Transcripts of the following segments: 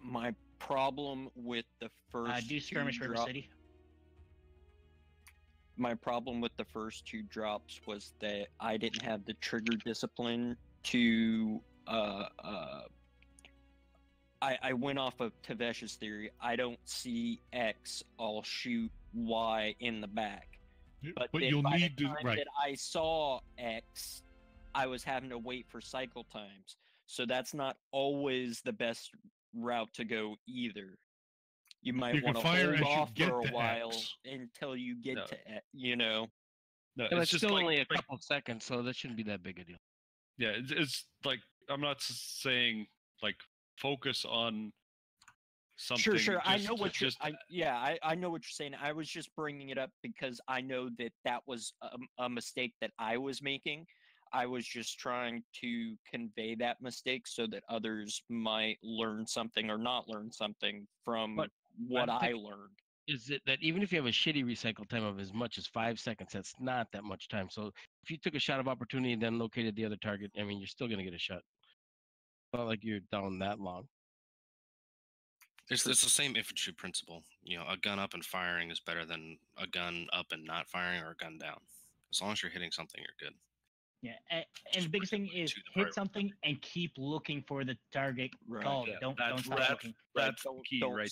My problem with the first do skirmish River City. My problem with the first 2 drops was that I didn't have the trigger discipline to I went off of Tavesh's theory. I don't see X, I'll shoot Y in the back. But you'll by need the to time right. that I saw X, I was having to wait for cycle times. So that's not always the best route to go either. You might want to hold off for a while until you get to, No, it's just still only a couple of seconds, so that shouldn't be that big a deal. Yeah, it's like, I'm not saying like focus on something. Sure. I know what you're. I know what you're saying. I was just bringing it up because I know that was a mistake that I was making. I was just trying to convey that mistake so that others might learn something or not learn something from what I learned. Is it that even if you have a shitty recycle time of as much as 5 seconds, that's not that much time. So if you took a shot of opportunity and then located the other target, I mean, you're still going to get a shot. Not like you're down that long. It's the same infantry principle. You know, a gun up and firing is better than a gun up and not firing or a gun down. As long as you're hitting something, you're good. Yeah, and the biggest thing is hit something and keep looking for the target. Call. Yeah, don't stop looking. That's the key right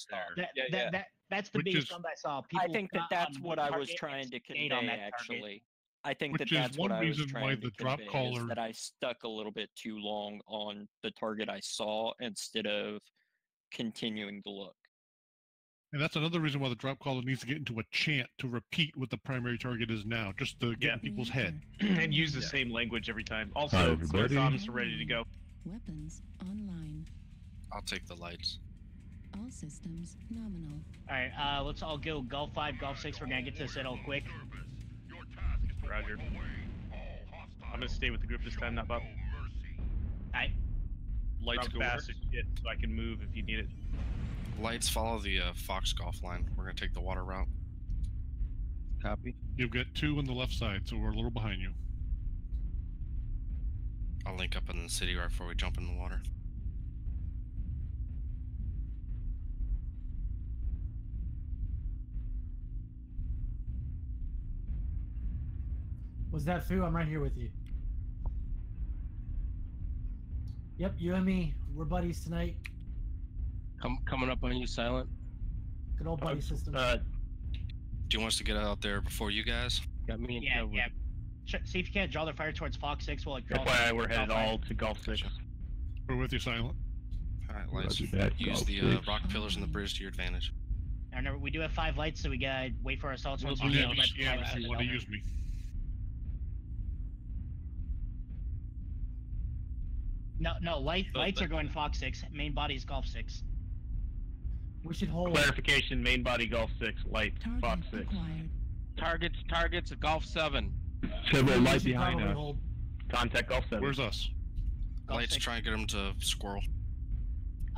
there. That's the biggest one I saw. People I think that's what I was trying to convey, actually. I think that's what I was trying to convey, is that I stuck a little bit too long on the target I saw instead of continuing to look. And that's another reason why the drop caller needs to get into a chant to repeat what the primary target is now, just to get in people's head. And use the same language every time. Also, clear comms are ready to go. Weapons online. I'll take the lights. All systems nominal. Alright, let's all go Golf 5, Golf 6. We're gonna get to this settled quick. Roger. I'm gonna stay with the group this time, not Bob. Alright. Lights go fast as shit so I can move if you need it. Lights, follow the Fox Golf line. We're gonna take the water route. Copy. You've got 2 on the left side, so we're a little behind you. I'll link up in the city right before we jump in the water. Was that Fu? I'm right here with you. Yep, you and me. We're buddies tonight. Coming up on you, Silent. Good old buddy system. Do you want us to get out there before you guys? Got me and yeah. See if you can't draw their fire towards Fox 6. We'll draw. That's why we're headed all to Golf 6. We're with you, Silent. Alright, lights. Use the rock pillars and the bridge to your advantage. Now remember, we do have 5 lights, so we gotta wait for our assaults. Want to use me. No, lights are going Fox 6. Main body is Golf 6. We should hold. Clarification: main body Golf 6, lights Fox 6. Targets Golf 7. Several light behind us. Hold. Contact Golf 7. Where's us? Golf Lights, 6. try and get them to squirrel.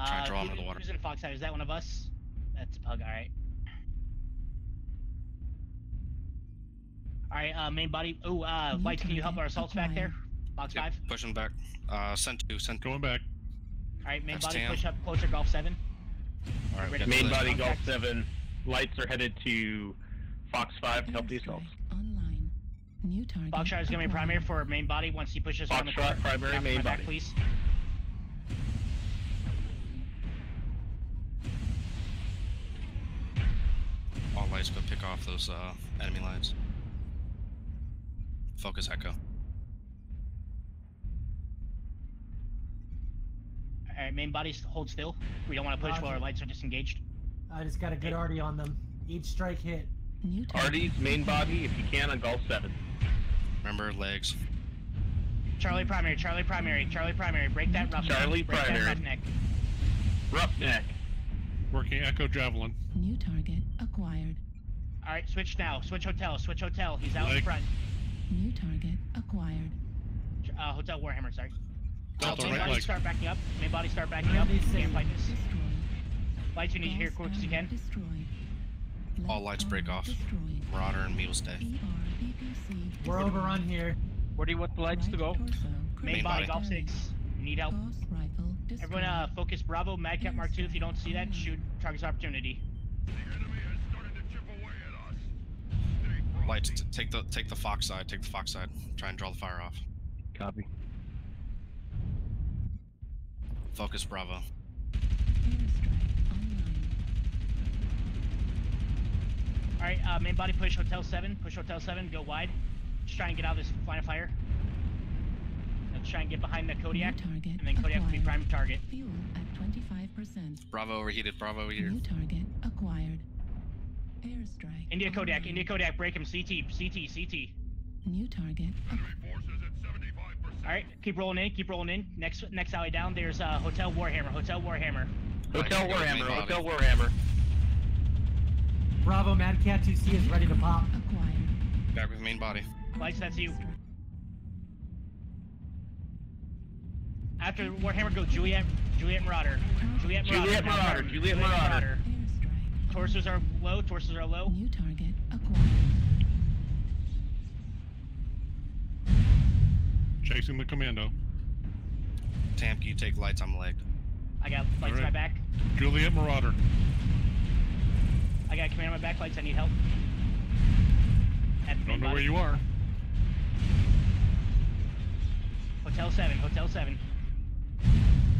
Try and draw them to the water. Who's in Fox 7? Is that one of us? That's a pug. All right. All right. Main body. Oh, lights. Can you help our assaults back there? Fox 5. Pushing back. Send 2. Going back. All right. Main That's body. Tam. Push up closer. Golf 7. All right. Main body Golf 7. Lights are headed to Fox 5 to help the assaults. Online. New target. Foxtrot is going to be primary for main body once he pushes around the corner. Foxtrot primary, main body. Please. All lights, go pick off those enemy lines. Focus echo. Alright, main body hold still. We don't want to push while our lights are disengaged. I just got a good arty on them. Each strike hit. Artie's main body, if you can, on Golf 7. Remember, legs. Charlie primary. Break that roughneck. Charlie Break primary. that roughneck. Roughneck. Working Echo Javelin. New target acquired. Alright, switch now. Switch hotel. He's out in front. New target acquired. Hotel Warhammer, sorry. Delta, main right body leg. start backing up. Main body start backing up. Can't fight this. Destroyed. Lights, you need to hear quick as you can. Destroyed. All lights break off. Destroyed. Marauder and Meals Day. BPC. We're overrun here. Where do you want the lights to go? Right torso. Main body, Golf 6. You need help. Gauss rifle Everyone, focus Bravo, Madcat Mark II. If you don't see that, shoot target's opportunity. Lights, take the Fox side. Take the Fox side. Try and draw the fire off. Copy. Focus Bravo. Alright, main body push Hotel 7. Push Hotel 7, go wide. Just try and get out of this line of fire. Let's try and get behind the Kodiak. And then Kodiak will be prime target. Fuel at 25%. Bravo overheated. Bravo overheated. New target acquired. Airstrike. India Kodiak. India Kodiak. Break him. CT. CT. CT. New target. Alright, keep rolling in. Keep rolling in. Next alley down, there's Hotel Warhammer. Hotel Warhammer. Hotel Warhammer. Hotel Warhammer. Bravo, Mad Cat 2C is ready to pop. Acquired. Back with main body. Lights, that's you. After Warhammer, go Juliet Marauder. Juliet Marauder. Juliet Marauder. Airstrike. Torsos are low. Torsos are low. New target acquired. Chasing the commando. Tamp, you take lights. I'm legged. I got lights in my back. Juliet Marauder. I got command on my back. Lights, I need help. At the main Don't know body. where you are. Hotel 7. Hotel 7.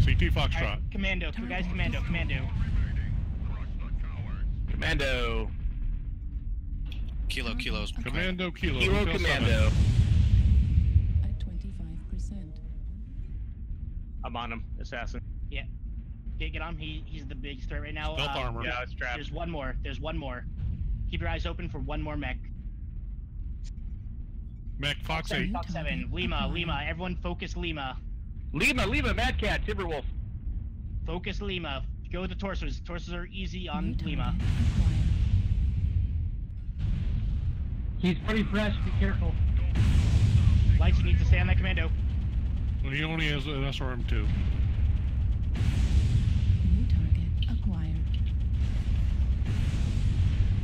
CT Foxtrot. Right, commando. Guys, commando. Commando. Commando. Kilo. Kilos. Commando. Kilo. Kilo Hotel Commando. 7. At 25%. I'm on him. Assassin. Yeah. Get on him. He's the big threat right now. Stealth armor. Yeah, it's trapped. There's one more. There's one more. Keep your eyes open for one more mech. Mech Fox 8. Fox 7. Lima. Everyone focus Lima. Lima, Mad Cat, Timberwolf. Focus Lima. Go with the torsos. Torsos are easy on New target Lima. acquired. He's pretty fresh, be careful. Lights, you need to stay on that commando. Well, he only has an SRM2. New target acquired.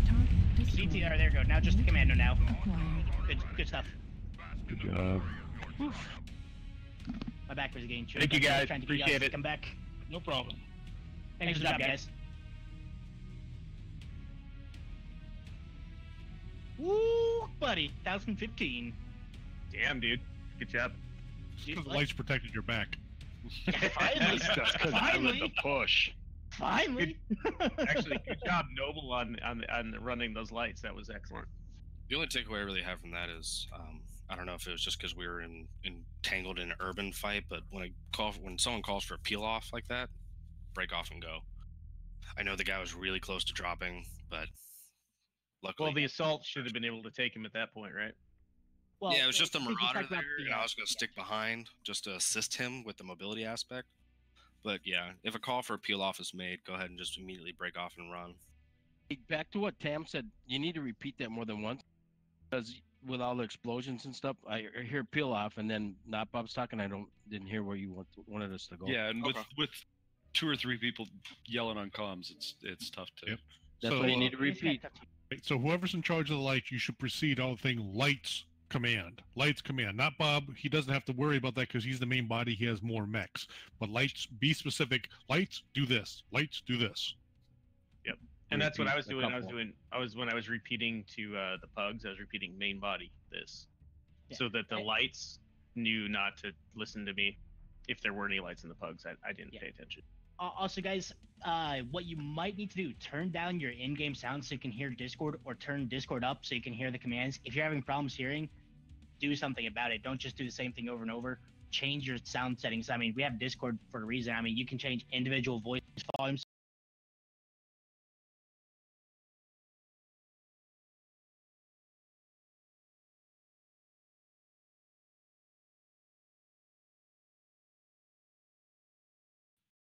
Target destroyed. CT, there we go. Now just the New commando now. target acquired. Good stuff. Good job. My back was getting chewed. Thank you, guys. Trying to get you Appreciate guys to it. come back. No problem. Thanks for the job, guys. Woo, buddy. 2015. Damn, dude. Good job. Because the lights protected your back. Finally. Finally. The push. Finally. Actually, good job, Noble, on running those lights. That was excellent. The only takeaway I really have from that is, I don't know if it was just because we were entangled in an urban fight, but when someone calls for a peel off like that, break off and go. I know the guy was really close to dropping, but luckily. Well, the assault should have been able to take him at that point, right? Well, yeah, it was just a I think we marauder talked there, about the, and I was going to stick behind just to assist him with the mobility aspect. But yeah, if a call for a peel off is made, go ahead and just immediately break off and run. Back to what Tam said, you need to repeat that more than once. Because with all the explosions and stuff, I hear peel off, and then not Bob's talking. I didn't hear where you wanted us to go. Yeah, and with 2 or 3 people yelling on comms, it's tough to. Yep. That's So, why you need to repeat. So whoever's in charge of the lights, you should proceed on the thing lights command. Lights command. Not Bob. He doesn't have to worry about that because he's the main body. He has more mechs. But lights, be specific. Lights, do this. Lights, do this. Yep. And that's what I was Repeat a doing. couple. When I was repeating to the pugs, I was repeating main body this, Yeah. so that the lights knew not to listen to me. If there were any lights in the pugs, I didn't pay attention. Also, guys, what you might need to do, turn down your in-game sound so you can hear Discord, or turn Discord up so you can hear the commands. If you're having problems hearing, do something about it. Don't just do the same thing over and over. Change your sound settings. I mean, we have Discord for a reason. I mean, you can change individual voice volumes.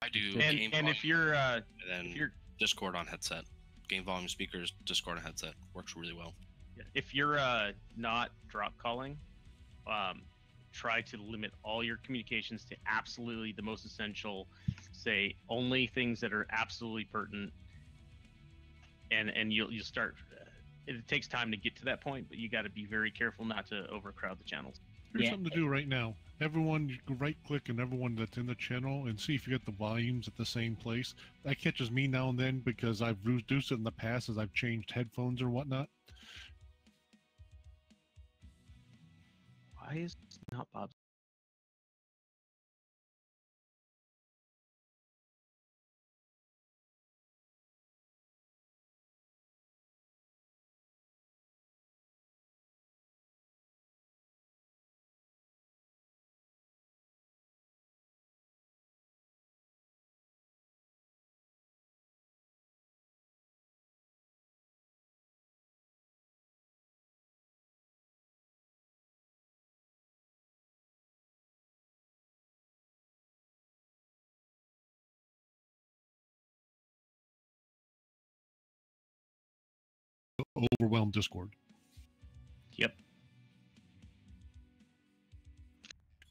I do And game if volume, you're and then if you're Discord on headset. Game volume speakers, Discord on headset. Works really well. if you're not drop calling, try to limit all your communications to absolutely the most essential. Say only things that are absolutely pertinent, and you'll start. It takes time to get to that point, but you got to be very careful not to overcrowd the channels. Here's Yeah. something to do right now. everyone, you can right-click and everyone that's in the channel and see if you get the volumes at the same place. That catches me now and then because I've reduced it in the past as I've changed headphones or whatnot. Why is not Bob? Overwhelmed Discord. Yep.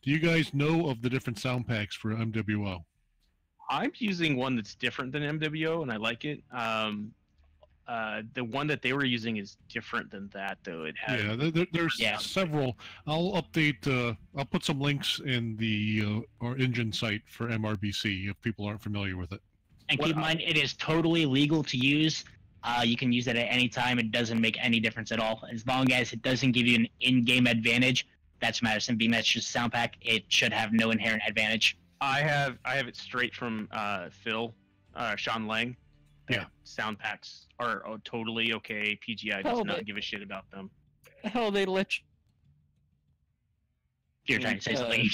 Do you guys know of the different sound packs for MWO? I'm using one that's different than MWO, and I like it. The one that they were using is different than that, though. It has There's several. I'll update. I'll put some links in the our engine site for MRBC if people aren't familiar with it. And keep in mind, it is totally legal to use. You can use it at any time. It doesn't make any difference at all. As long as it doesn't give you an in-game advantage, that's Madison. Being that's just sound pack, it should have no inherent advantage. I have it straight from Phil, Sean Lang. Yeah. Sound packs are totally okay. PGI does not give a shit about them. Hell, they let you. You're trying to say something.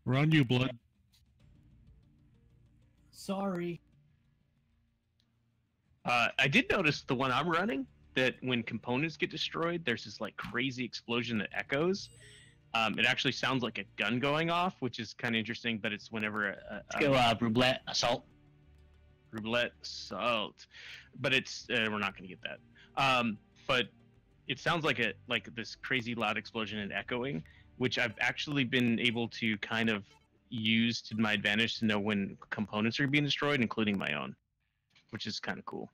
We're on you, Blood. Sorry. I did notice the one I'm running that when components get destroyed, there's this like crazy explosion that echoes. It actually sounds like a gun going off, which is kind of interesting. But it's whenever Let's go roulette assault. Roulette assault, but it's we're not going to get that. But it sounds like this crazy loud explosion and echoing, which I've actually been able to kind of use to my advantage to know when components are being destroyed, including my own, which is kind of cool.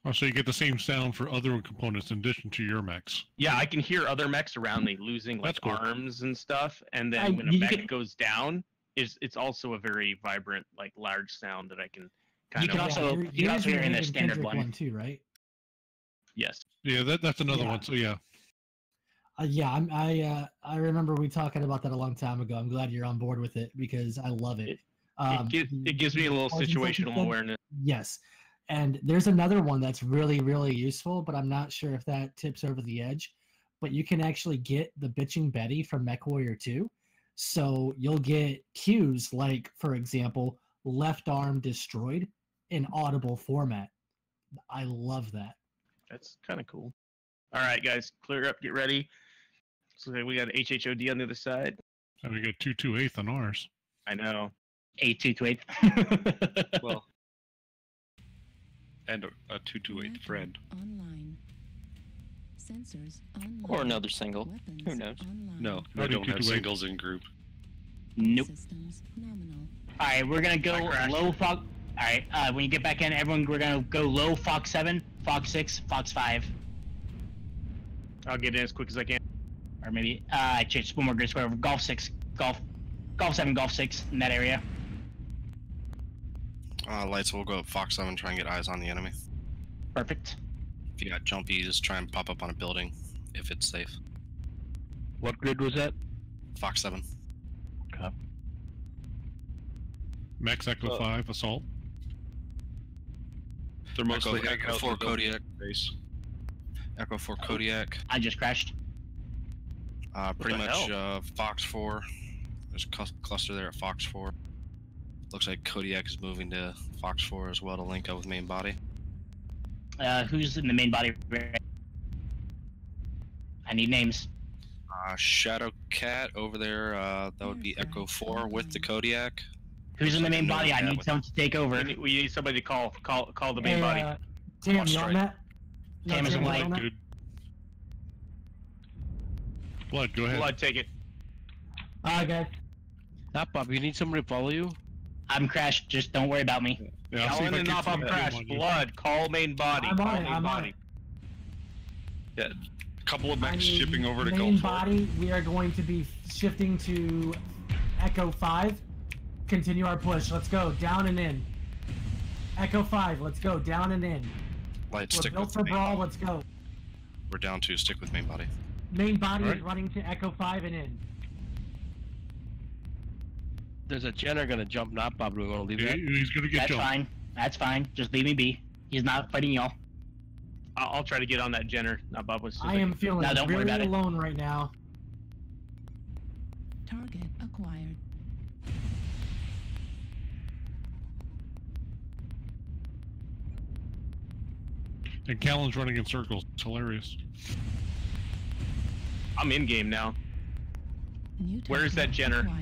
Oh, so you get the same sound for other components in addition to your mechs. Yeah, I can hear other mechs around me losing like Cool. arms and stuff, and then when a mech goes down, it's also a very vibrant, like large sound that I can kind You can also you also hear in the standard one too, right? Yes. Yeah, that's another one. So yeah. I remember we talking about that a long time ago. I'm glad you're on board with it because I love it. It gives me a little situational awareness. Yes. And there's another one that's really, really useful, but I'm not sure if that tips over the edge. But you can actually get the Bitching Betty from Mechwarrior 2. So you'll get cues like, for example, left arm destroyed in audible format. I love that. That's kind of cool. All right, guys, clear up, get ready. So we got HHOD on the other side. And we got 228 on ours. I know. 8228. Well, and a 228 friend. Online. Sensors online. Or another single. Weapons Who knows? online. No, How I do don't have 228? singles in group. Nope. Systems nominal. All right, we're gonna go I crashed. low Fox. All right, when you get back in, everyone, we're gonna go low Fox 7, Fox 6, Fox 5, I'll get in as quick as I can. or maybe just one more grid square. Golf 6, Golf 7, Golf 6 in that area. Lights will go up Fox 7, try and get eyes on the enemy. Perfect. If you got jumpy, just try and pop up on a building if it's safe. What grid was that? Fox 7. Max Echo 5 assault. They're mostly Echo hanging out 4 in the Kodiak. base. Echo 4 Kodiak. I just crashed. Pretty the much Fox 4. There's a cluster there at Fox 4. Looks like Kodiak is moving to Fox 4 as well to link up with main body. Who's in the main body? I need names. Shadow Cat over there, that would be Echo 4 with the Kodiak. Who's in the main body? I Yeah, need with- someone to take over. We need somebody to call the main body. Tam, you on that? Tam is Tam, you white, on that? Dude. Blood, go ahead. Blood, take it. Okay. Not Bob, you need somebody to follow you? I'm crashed. Just don't worry about me. Yeah, I'll see if Calling I and can off find on that crash. on you. Blood, call main body. I'm call on it, main I'm on body. it. Yeah. couple of I mechs need shipping over to main Gulf War. body. We are going to be shifting to Echo 5. Continue our push. Let's go. Down and in. Echo 5. Let's go. Down and in. Lights, We're stick built with for main brawl. body. Let's go. We're down to stick with main body. Main body Alright. is running to Echo 5 and in. There's a Jenner gonna jump not Bob. Do we want to leave that? He's gonna get That's jumped. fine. That's fine. Just leave me be. He's not fighting y'all. I'll try to get on that Jenner. Not Bob was. I am feeling No, don't worry really about it. alone right now. Target acquired. And Callan's running in circles. It's hilarious. I'm in game now. New Where is that target Jenner? acquired.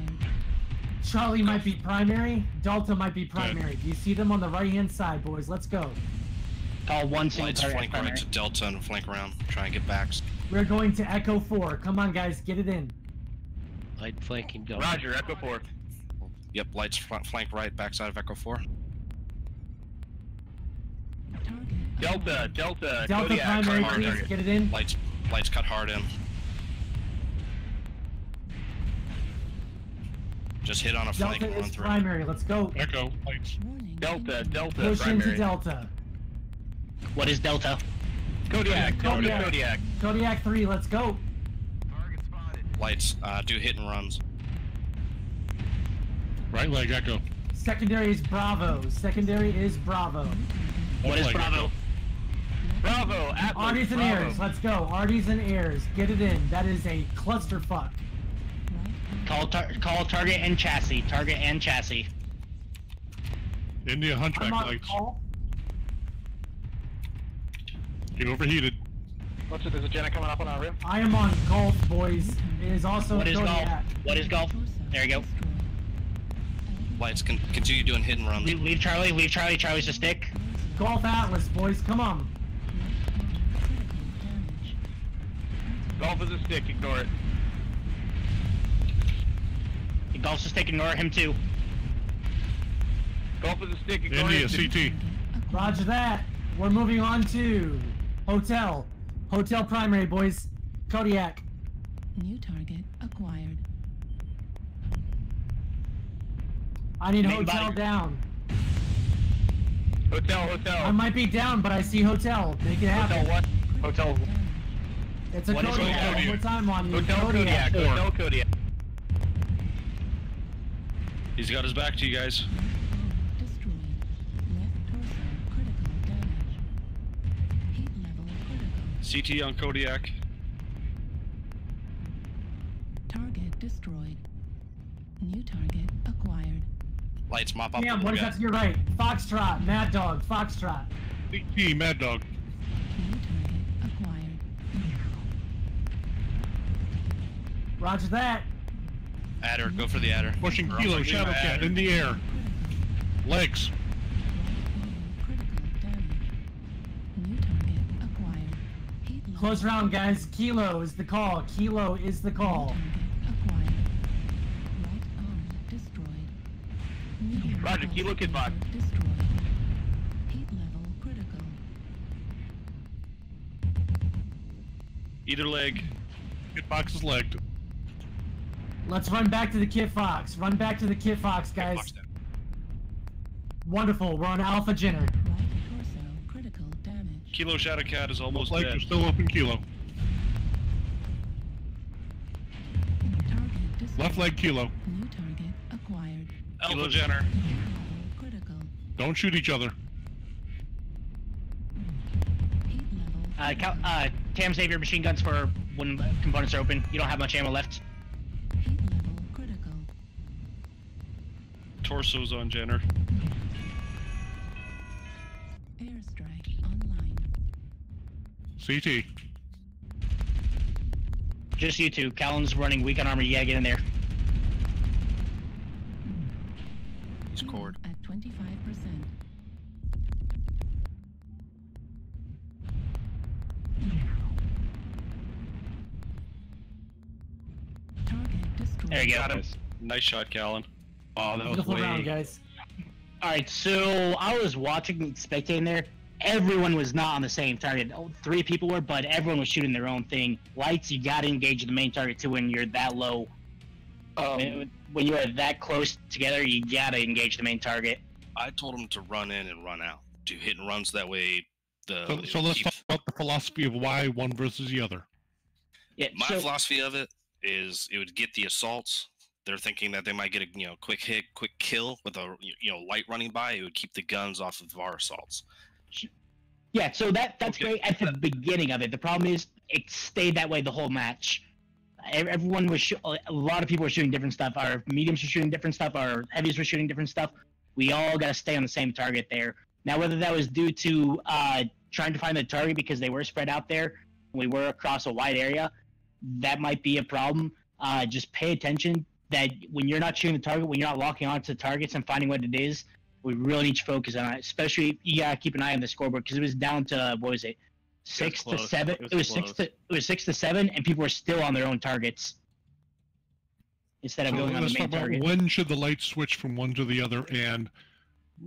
Charlie might be primary. Delta might be primary. Do you see them on the right-hand side, boys? Let's go. Call one single Lights, target flank primary. right to Delta and flank around. Try and get backs. We're going to Echo 4. Come on, guys. Get it in. Light flanking Delta. Roger, Echo 4. Yep, lights flank right, backside of Echo 4. Target Delta, acquired. Delta, Delta Kodiak, primary, hard please. target. Get it in. Lights cut hard in. Just hit on a flank Delta and run is through. primary. Let's go. Echo, lights. Warning. Delta, incoming. Delta, Push primary. into Delta. What is Delta? Kodiak, Kodiak. Kodiak. Kodiak 3. Let's go. Lights, do hit and runs. Right leg, Echo. Secondary is Bravo. Secondary is Bravo. What is Left leg, Bravo? Echo. Bravo, Atlas, Arties and Bravo. Airs. Let's go. Arties and Airs. Get it in. That is a clusterfuck. Right. Call target and chassis. Target and chassis. India Hunchback I'm on lights. call. Get overheated. What's it? There's a Jenna coming up on our rim. I am on golf, boys. It is also What is golf? Kodiak. What is golf? Torso There you go. destroyed. Lights can continue doing hit and runs. Leave Charlie. Leave Charlie. Charlie's a stick. Golf Atlas, boys. Come on. Critical damage. Golf is a stick, ignore it. Golf's a stick. Ignore him too. Golf is a stick, ignore India, it. CT. Roger that. We're moving on to Hotel. Hotel primary, boys. Kodiak. New target acquired. I need Main Hotel body. down. Hotel, I hotel. might be down, but I see Hotel. Make it happen. Hotel what? Critical Hotel. damage. It's a What is Kodiak. Kodiak? One more time on you. Hotel Kodiak, Four. Hotel Kodiak. He's got his back to you guys. Destroyed. Left torso critical damage. Heat level critical. CT on Kodiak. Target destroyed. New target acquired. Lights mop up Damn, the what is guy. that to your right? Foxtrot, Mad Dog, Foxtrot. CT, Mad Dog. New target acquired. Roger that. Adder, go for the adder. Pushing We're Kilo, also getting Shadow Cat Adder. in the air. Legs. Critical damage. New target acquired. Heat level Close round, guys. Kilo is the call. Kilo is the call. Target acquired. Right arm destroyed. Medium Roger, pulse Kilo Kid Bot. sensor destroyed. Heat level critical. Either leg. Hitbox is legged. Let's run back to the Kit Fox. Run back to the Kit Fox, guys. Watch that. Wonderful. We're on Alpha Jenner. Right torso critical damage. Kilo Shadow Cat is almost Legs dead. are still open, Kilo. Target destroyed. Left leg, Kilo. New target acquired. Alpha Jenner. Heat level critical. Don't shoot each other. Heat level. Cam, save your machine guns for when components are open. You don't have much ammo left. Heat level critical. Torso's on Jenner. Airstrike online. CT. Just you two. Callan's running weak on armor. You gotta get in there. He's Fuel cord. at 25%. Target destroyed. There you go. Got him. Nice shot, Callan. Oh, that was Beautiful way. round, guys. Alright, so I was watching, spectating there, everyone was not on the same target. 3 people were, but everyone was shooting their own thing. Lights, you gotta engage the main target too when you're that low. When you are that close together, you gotta engage the main target. I told him to run in and run out. Do hit and runs that way. So let's talk about the philosophy of why one versus the other. Yeah, My philosophy of it is it would get the assaults. They're thinking that they might get a quick hit, quick kill with a light running by. It would keep the guns off of our assaults. Yeah, so that's great at the beginning of it. The problem is it stayed that way the whole match. Everyone was a lot of people were shooting different stuff. Our mediums were shooting different stuff. Our heavies were shooting different stuff. We all got to stay on the same target there. Now, whether that was due to trying to find the target because they were spread out there, we were across a wide area, that might be a problem. Just pay attention that when you're not shooting the target, when you're not locking onto the targets and finding what it is, we really need to focus on it. Especially, you gotta keep an eye on the scoreboard because it was down to what was it, 6 to 7? It was 6 to 7, and people were still on their own targets instead of going on the main target. When should the lights switch from one to the other? And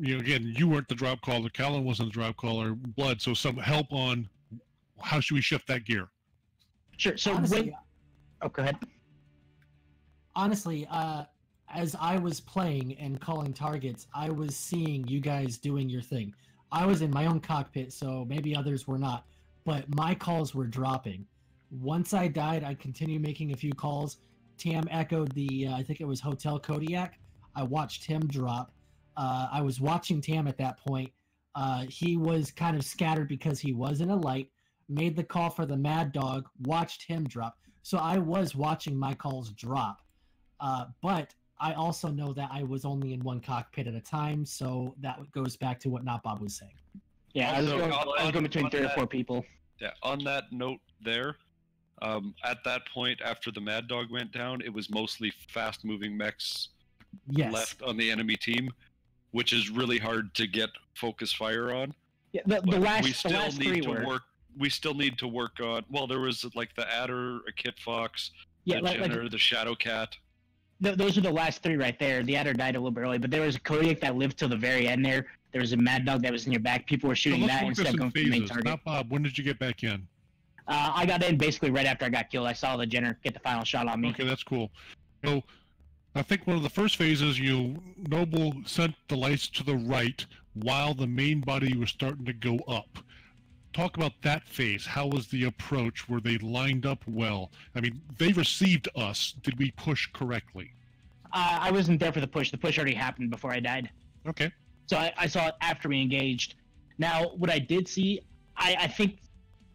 again, you weren't the drop caller. Callan wasn't the drop caller. Blood. So some help on how should we shift that gear? Sure. So Honestly, go ahead. Honestly, as I was playing and calling targets, I was seeing you guys doing your thing. I was in my own cockpit, so maybe others were not, but my calls were dropping. Once I died, I continued making a few calls. Tam echoed the, I think it was Hotel Kodiak. I watched him drop. I was watching Tam at that point. He was kind of scattered because he was in a light, made the call for the Mad Dog, watched him drop. So I was watching my calls drop. But I also know that I was only in one cockpit at a time, so that goes back to what Not Bob was saying. Yeah, I was going between 3 or 4 people. Yeah, on that note there, at that point, after the Mad Dog went down, it was mostly fast-moving mechs left on the enemy team, which is really hard to get focus fire on. Yeah, the last 3 were. We still need to work on. Well, there was like the Adder, a Kit Fox, Yeah, the Jenner, the Shadow Cat. Those are the last 3 right there. The Adder died a little bit early, but there was a Kodiak that lived till the very end there. There was a Mad Dog that was in your back. People were shooting that instead of going for the main target. Not Bob, when did you get back in? I got in basically right after I got killed. I saw the Jenner get the final shot on me. Okay, that's cool. So, I think one of the first phases, Noble sent the lights to the right while the main body was starting to go up. Talk about that phase. How was the approach? Were they lined up well? I mean, they received us. Did we push correctly? I wasn't there for the push. The push already happened before I died. Okay. So I saw it after we engaged. Now, what I did see, I think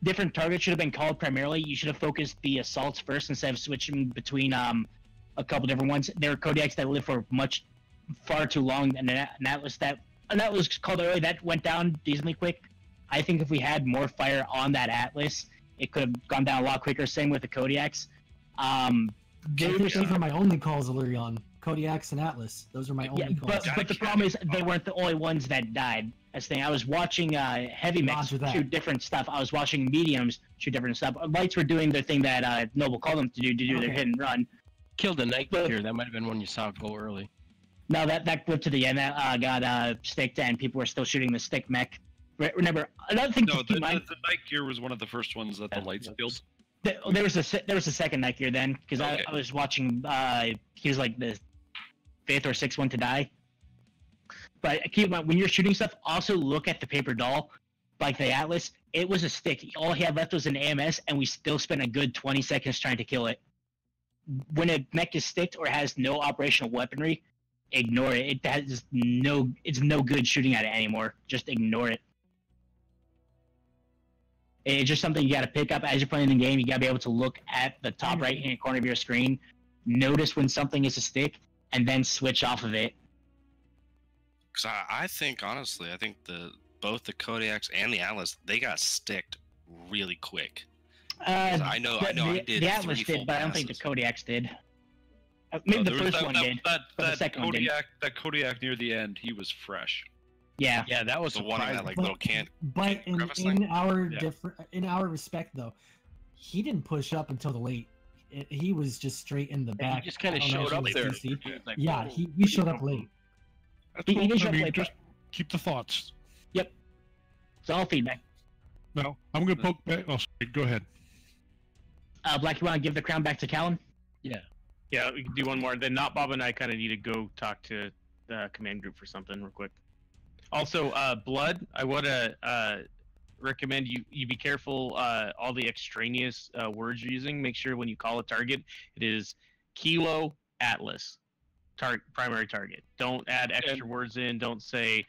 different targets should have been called primarily. You should have focused the assaults first instead of switching between a couple different ones. There were Kodiaks that lived for far too long, and an Atlas that was called early. That went down decently quick. I think if we had more fire on that Atlas, it could have gone down a lot quicker. Same with the Kodiaks. Those are my only calls, Illyrion. Kodiaks and Atlas. Those are my only calls. But the problem is they weren't the only ones that died. That's the thing. I was watching heavy mechs shoot different stuff. I was watching mediums shoot different stuff. Lights were doing their thing that Noble called them to do their hit and run. Killed a Night Gear. That might have been one you saw go early. No, that flipped to the end. That got sticked, and people were still shooting the stick mech. Remember, another thing. No, the Night Gear was one of the first ones that the lights killed. There was a second Night Gear then, because I was watching. He was like the 5th or 6th one to die. But keep in mind, when you're shooting stuff, also look at the paper doll, like the Atlas. It was a stick. All he had left was an AMS, and we still spent a good 20 seconds trying to kill it. When a mech is sticked or has no operational weaponry, ignore it. It's no good shooting at it anymore. Just ignore it. It's just something you got to pick up as you're playing the game. You got to be able to look at the top right-hand corner of your screen, notice when something is a stick, and then switch off of it. Because I think, honestly, both the Kodiaks and the Atlas, they got sticked really quick. I know I did. The Atlas did, but I don't think the Kodiaks did. Maybe the first one did, but the second one didn't. That Kodiak near the end, he was fresh. Yeah, that was the one in that little can. But in our respect, though, he didn't push up until the late. He was just straight in the back. He just kind of showed up there. Yeah, he showed up late. Just keep the thoughts. Yep. It's all feedback. No, I'm going to poke back. Oh, sorry, go ahead. Black, you want to give the crown back to Callan? Yeah, we can do one more. Then Not Bob and I kind of need to go talk to the command group for something real quick. Also, Blood, I want to recommend you be careful all the extraneous words you're using. Make sure when you call a target, it is Kilo Atlas, primary target. Don't add extra words in. Don't say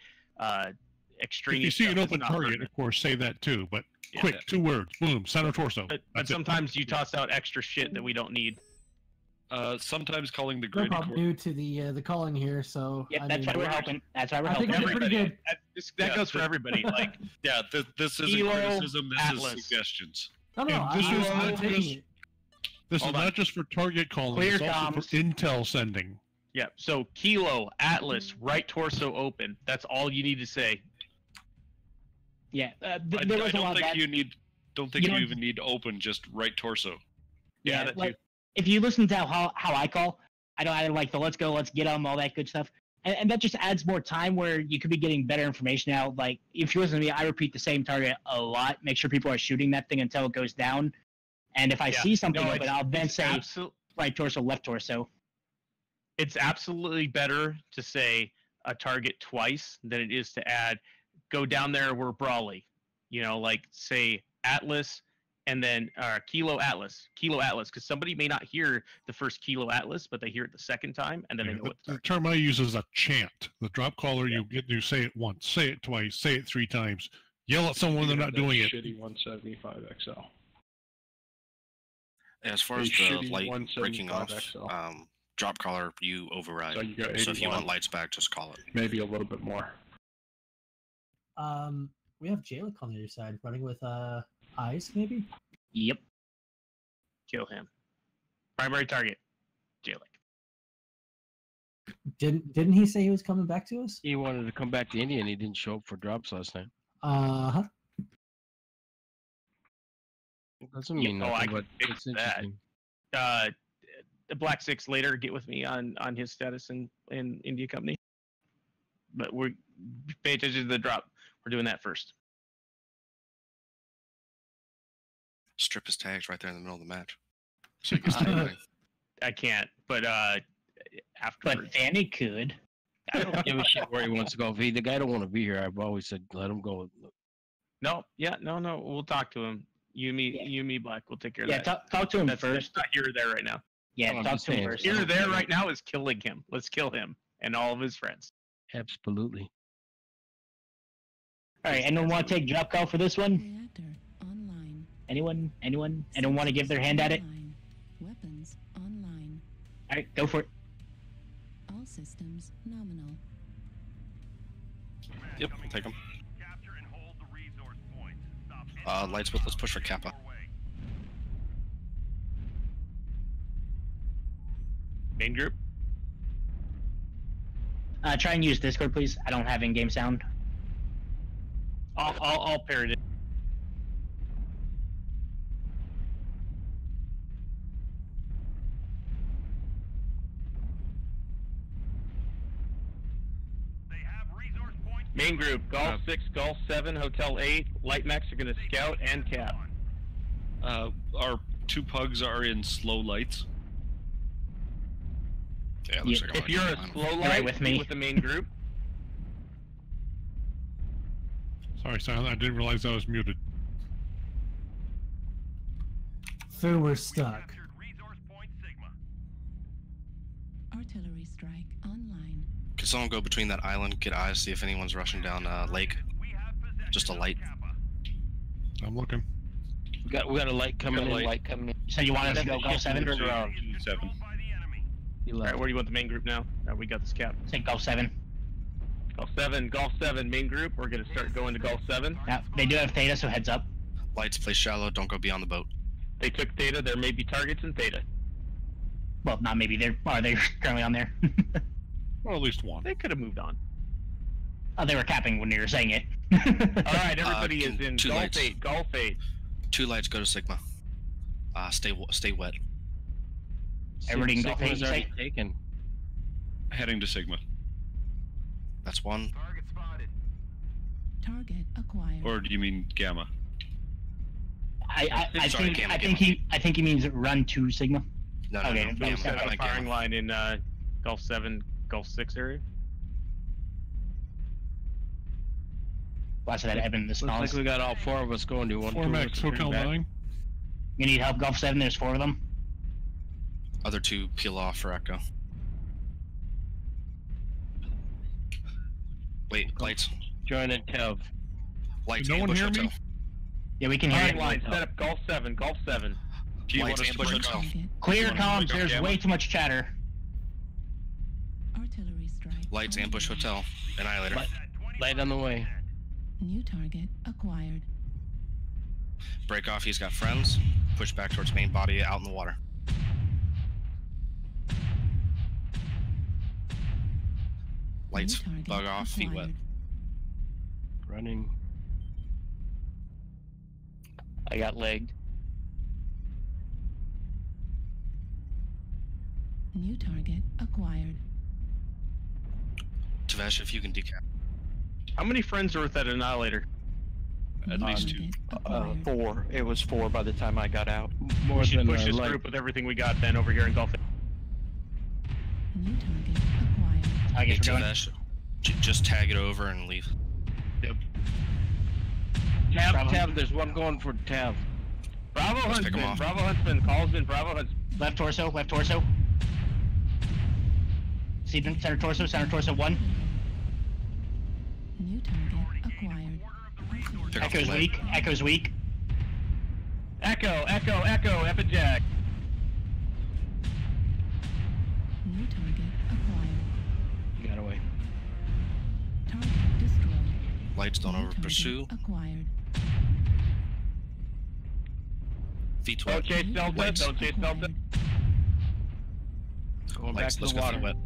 extraneous. If you see an stuff open that's not target, pertinent. of course, say that too. But Yeah. quick, 2 words, boom, center torso. But That's it. sometimes you toss out extra shit that we don't need. Sometimes calling the No grid. problem. New to the calling here, so Yep, I that's mean, why we're helping. That's why we're I think helping. we're pretty good. That goes for everybody. Like, Yeah, this isn't Kilo criticism. This Atlas. is suggestions. No, And this is I'm not taking just- it. This Hold is on. not just for target calling, Clear it's also for comms. intel sending. yeah. So Kilo Atlas, right torso open. That's all you need to say. Yeah, I there was a don't lot of think that. you need. Don't think You you don't- even need to open just right torso. Yeah, that like too. if you listen to how I call, I like the let's go, let's get them, all that good stuff, and that just adds more time where you could be getting better information out. Like if you listen to me, I repeat the same target a lot. Make sure people are shooting that thing until it goes down, and if I Yeah. see something No, open, I'll then it's say right torso, left torso. It's absolutely better to say a target twice than it is to add go down there, we're Brawley. You know, like say Atlas and then Kilo Atlas, because somebody may not hear the first Kilo Atlas, but they hear it the second time, and then they know what The term I use is a chant. The drop caller, you say it once, say it twice, say it 3 times. Yell at someone they're not doing it. Shitty 175 XL. As far A as the shitty light breaking off, 175 XL. drop collar, you override. So you got So if you 81. want lights back, just call it. Maybe a little bit more. We have Jalik on the other side, running with eyes, maybe. Yep. kill him. Primary target, Jalik. Didn't he say he was coming back to us? He wanted to come back to India and he didn't show up for drops last night. Uh-huh. It doesn't mean nothing, I but can it's fix that. interesting. The Black Six later get with me on his status in India Company. But we pay attention to the drop. We're doing that first. Strip his tags right there in the middle of the match. So he can start playing. I can't, but afterwards. But Fanny could. I don't Give a shit where he wants to go. If the guy don't want to be here, I've always said let him go. No, we'll talk to him. You, me, Black. We'll take care of Yeah, that. talk to him That's first. not here or there right now. Yeah, Oh, I'm talk just to him saying. first. Here or there right now is killing him. Let's kill him and all of his friends. Absolutely. All right, anyone want to take drop call for this one? Reactor online. Anyone want to give their hand at it? Online. Weapons online. All right, go for it. All systems nominal. Yep, we'll take him. Lights, let's push for Kappa. Main group. Try and use Discord, please. I don't have in-game sound. I'll pair it in. Main group, Golf 6, Golf 7, Hotel 8, Light Max are going to scout and cap. Our 2 pugs are in slow lights. Yeah, looks like If you're a slow light right with me. with the main group, Sorry, Silent. I didn't realize I was muted. Foo, we're stuck. Artillery strike online. Can someone go between that island, get eyes, see if anyone's rushing down lake? Just a light. I'm looking. We got a light coming in. So you want us to go Golf 7? Turned around. 7. He all left. right, where do you want the main group now? We got this cap. Say Golf 7. Golf 7, main group. We're going to start going to Golf 7. Now, they do have Theta, so heads up. Lights, play shallow, don't go beyond the boat. They took Theta. There may be targets in Theta. Well, not maybe. They're currently on there. Or at least one. They could have moved on. Oh, they were capping when you were saying it. All right, everybody is in 2 Golf lights. 8. Golf 8. 2 lights, go to Sigma. Stay wet. Everybody can go Sigma's face, you already say? taken. Heading to Sigma. That's 1. Target acquired. Or do you mean Gamma? I Sorry, think he means run to Sigma. No, Okay, no, but no. you said I meant Firing Gamma. line in Gulf 7, Gulf 6 area. Lots of that Evan in the Looks stalls. like we got all 4 of us going to one. 4 Max, Hotel 9. You need help, Gulf 7. There's 4 of them. Other 2 peel off for Echo. Wait, lights. Join in Tev. Lights. Did no one ambush hear hotel. me? Yeah, we can hear Firing you. line set up Gulf 7, Gulf 7. Do you Lights want us to ambush break hotel. off? Clear wanna comms. break up There's Gamma? way too much chatter. Artillery strike. Lights ambush hotel. Annihilator. Light on the way. New target acquired. Break off. He's got friends. Push back towards main body out in the water. Lights. New target Bug off. Feet wet. acquired. Running. I got legged. New target acquired. Tavesh, if you can decap. How many friends are with that Annihilator? At New least target acquired. 4. It was 4 by the time I got out. More We should than push this light. group with everything we got then over here in Gulf. New target acquired. I guess Hey, we're going. Tavesh, just tag it over and leave. Tab, Bravo. Tab. There's one going for Tab. Bravo Let's pick 'em Huntsman, off. Bravo Huntsman, calls in, Bravo Huntsman. Left torso. Left torso. Center torso. Center torso. 1. New target acquired. Pick off the Echo's leg. weak. Echo's weak. Echo, Echo, Echo, Epijack. New target acquired. Got away. Target destroyed. Lights don't New over target pursue. Acquired. Feet Don't wet. chase New Delta, target don't chase Delta. acquired. Going back Lights, to let's the go water. feet wet.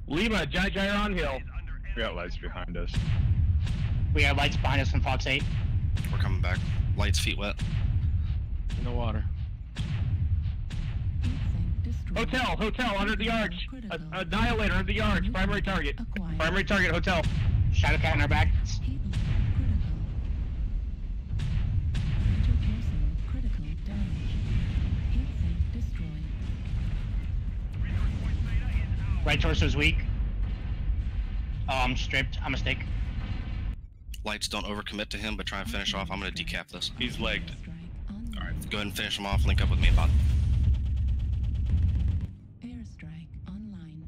Lima, Jai on hill. We got lights behind us. We got lights behind us from Fox 8. We're coming back. Lights, feet wet. In the water. Heat sink destroyed. Hotel, under the arch. Critical. Annihilator under the arch. New Primary target. acquired. Primary target, hotel. Shadow Cat in our back. Heat level critical. Intertorso critical damage. Heat sink destroyed. Right torso's weak. Oh, I'm stripped. I'm a stick. Lights don't overcommit to him, but try and finish off. I'm going to decap this. He's legged. Strike online. Alright, go ahead and finish him off. Link up with me, bot. Airstrike online.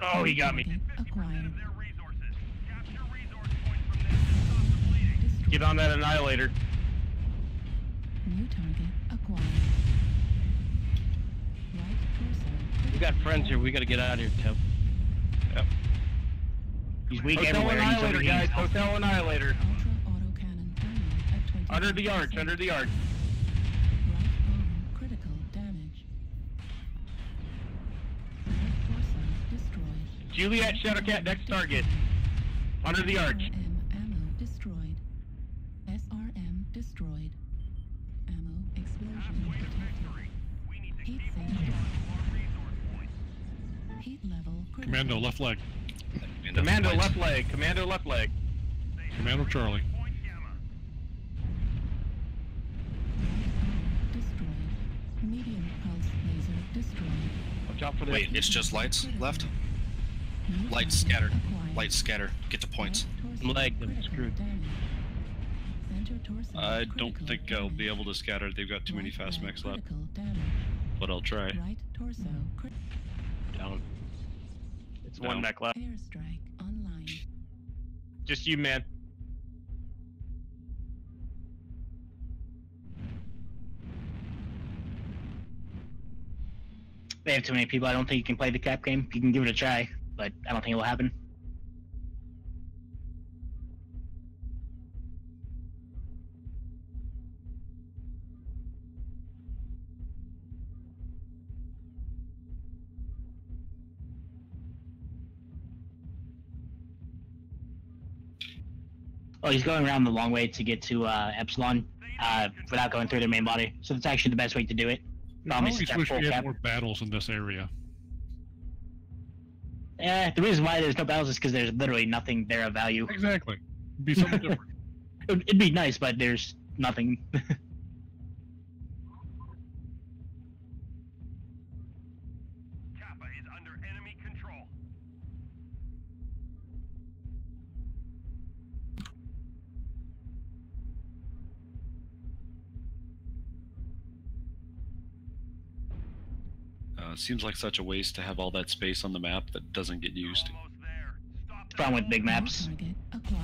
Oh, he got me. Target acquired. Get on that Annihilator. New target acquired. Right torso. We got friends here. We got to get out of here, Tab. He's weak Hotel everywhere. He's Annihilator, overheating guys. himself. Hotel Annihilator. Ultra autocannon ammo at 20. Under the arch, under the arch. Right arm critical damage. Right torso destroyed. Juliet Shadowcat, next target. Under the arch. SRM ammo destroyed. SRM destroyed. Ammo explosion detected. Heat sink destroyed. Heat level critical. Commando, left leg. Commando left leg, Commando left leg. Commando Charlie. Right arm destroyed. Medium pulse laser destroyed. Watch out for the Wait, it's just lights left? New Lights target scattered. acquired. Lights scatter. Get to points. Right torso Leg, I'm critical screwed. damage. Center torso I don't critical think I'll be damage. able to scatter. They've got too many Right fast leg mechs left, critical damage. but I'll try. Right torso Down. It's one mech left. airstrike online. Just you, man. They have too many people. I don't think you can play the cap game. You can give it a try, but I don't think it will happen. Oh, he's going around the long way to get to Epsilon without going through their main body. So that's actually the best way to do it. I Problem is always it's at wish full we had cap. more battles in this area. The reason why there's no battles is because there's literally nothing there of value. Exactly. Be something different. It'd be nice, but there's nothing. Seems like such a waste to have all that space on the map that doesn't get used. Problem with big maps. Target acquired.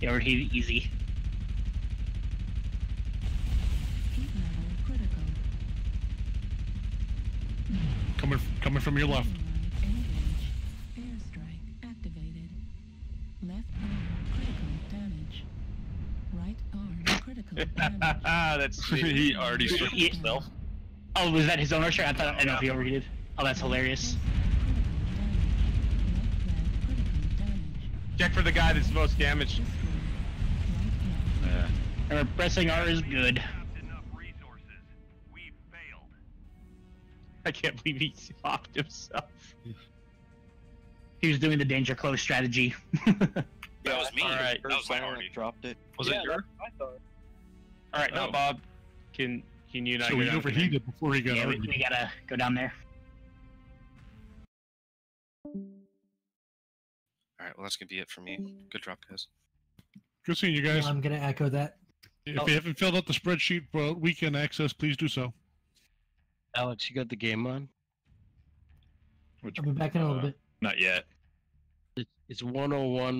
Yeah, overheated easy. Heat level critical. Coming from your left. Engage. Airstrike activated. Left arm critical damage. Right arm critical damage. That's sweet. He already switched Yeah. himself. Oh, was that his own airstrike? I don't know if he overheated. Oh, that's hilarious. Check for the guy that's most damaged. Remember, pressing R is good. I can't believe he offed himself. He was doing the danger close strategy. That was me. All right. That was my party. Dropped it. Was it your? All right, now Oh. Bob, can you not So go he down to overheated before he got Yeah, argued. we gotta go down there. All right, well that's gonna be it for me. Good drop, guys. Good seeing you guys. I'm gonna echo that. If you haven't filled out the spreadsheet for weekend access, please do so. Alex, you got the game on? Which, I'll be back in a little bit. Not yet. It's 101